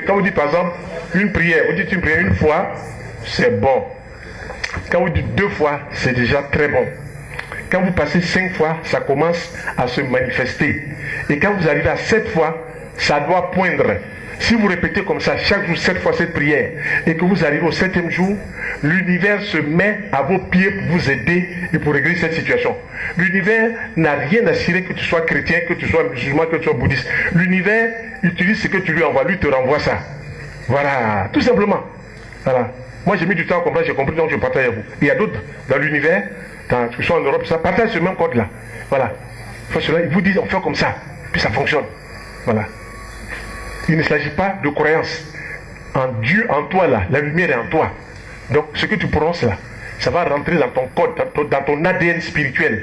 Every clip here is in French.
quand vous dites par exemple une prière, vous dites une prière une fois, c'est bon. Quand vous dites 2 fois, c'est déjà très bon. Quand vous passez 5 fois, ça commence à se manifester. Et quand vous arrivez à 7 fois, ça doit poindre. Si vous répétez comme ça chaque jour 7 fois cette prière et que vous arrivez au 7e jour, l'univers se met à vos pieds pour vous aider et pour régler cette situation. L'univers n'a rien à cirer que tu sois chrétien, que tu sois musulman, que tu sois bouddhiste. L'univers utilise ce que tu lui envoies, lui te renvoie ça. Voilà, tout simplement. Voilà. Moi j'ai mis du temps à comprendre, j'ai compris, donc je partage avec vous. Il y a d'autres dans l'univers, que ce soit en Europe, ça partage ce même code-là. Voilà. Ils vous disent on fait comme ça, puis ça fonctionne. Voilà. Il ne s'agit pas de croyance. En Dieu, en toi là, la lumière est en toi. Donc ce que tu prononces là, ça va rentrer dans ton code, dans ton ADN spirituel.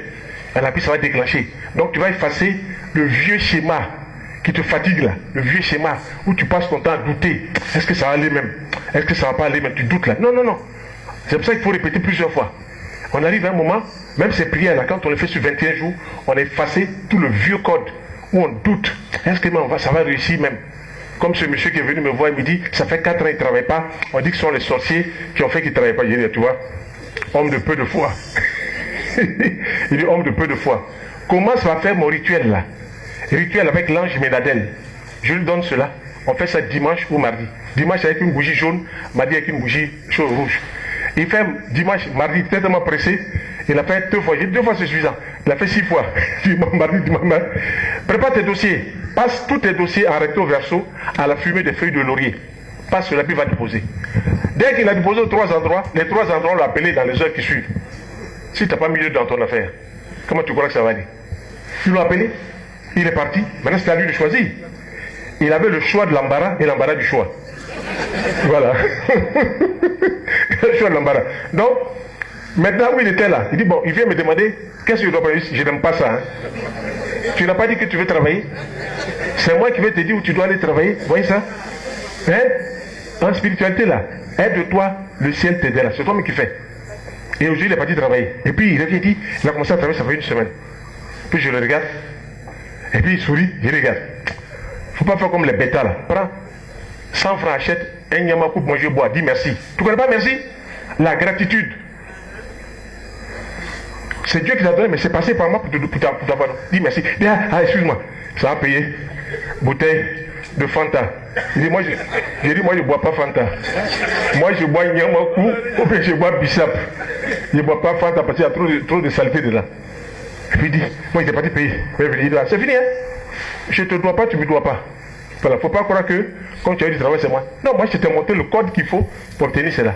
Et puis ça va déclencher. Donc tu vas effacer le vieux schéma qui te fatigue là, le vieux schéma où tu passes ton temps à douter. Est-ce que ça va aller même? Est-ce que ça va pas aller même? Tu doutes là. Non, non, non. C'est pour ça qu'il faut répéter plusieurs fois. On arrive à un moment, même ces prières là, quand on les fait sur 21 jours, on a effacé tout le vieux code où on doute. Est-ce que ça va réussir même? Comme ce monsieur qui est venu me voir, il me dit, ça fait 4 ans qu'il ne travaille pas. On dit que ce sont les sorciers qui ont fait qu'il ne travaille pas. Je dis, tu vois, homme de peu de foi. Il dit, homme de peu de foi. Comment ça va faire mon rituel là? Rituel avec l'ange Ménadel. Je lui donne cela. On fait ça dimanche ou mardi. Dimanche avec une bougie jaune, mardi avec une bougie rouge. Il fait dimanche, mardi, tellement pressé. Il a fait 2 fois. J'ai dit 2 fois c'est suffisant. Il a fait 6 fois. Mardi, dimanche. Prépare tes dossiers. Passe tous tes dossiers en recto verso à la fumée des feuilles de laurier. Passe cela, puis il va déposer. Dès qu'il a déposé aux 3 endroits, les 3 endroits on l'a appelé dans les heures qui suivent. Si tu n'as pas mis dans ton affaire, comment tu crois que ça va aller? Tu l'as appelé, il est parti. Maintenant c'est à lui de choisir. Il avait le choix de l'embarras et l'embarras du choix. Voilà. Le choix de l'embarras. Donc, maintenant où il était là, il dit bon, il vient me demander qu'est-ce que je dois faire. Je n'aime pas ça. Hein. Tu n'as pas dit que tu veux travailler. C'est moi qui vais te dire où tu dois aller travailler. Vous voyez ça? Hein? En spiritualité là, aide-toi, le ciel t'aidera. C'est toi-même qui fais. Et aujourd'hui il est parti travailler. Et puis il revient, il a commencé à travailler, ça fait 1 semaine. Puis je le regarde. Et puis il sourit, il regarde. Faut pas faire comme les bêtas là. Prends 100 francs, achète un nyama coupe manger bois. Dis merci. Tu connais pas merci? La gratitude. C'est Dieu qui t'a donné, mais c'est passé par moi pour t'avoir. Dis merci. Dis, excuse-moi. Ça a payé. Bouteille de Fanta. Il dit, moi je ne bois pas Fanta. Moi je bois Nyamakou ou bien je bois Bissap. Je ne bois pas Fanta parce qu'il y a trop de saleté dedans. Et puis il dit, moi il est parti payer. C'est fini, hein? Je ne te dois pas, tu ne me dois pas. Voilà, il ne faut pas croire que quand tu as eu du travail, c'est moi. Non, moi je t'ai montré le code qu'il faut pour obtenir cela.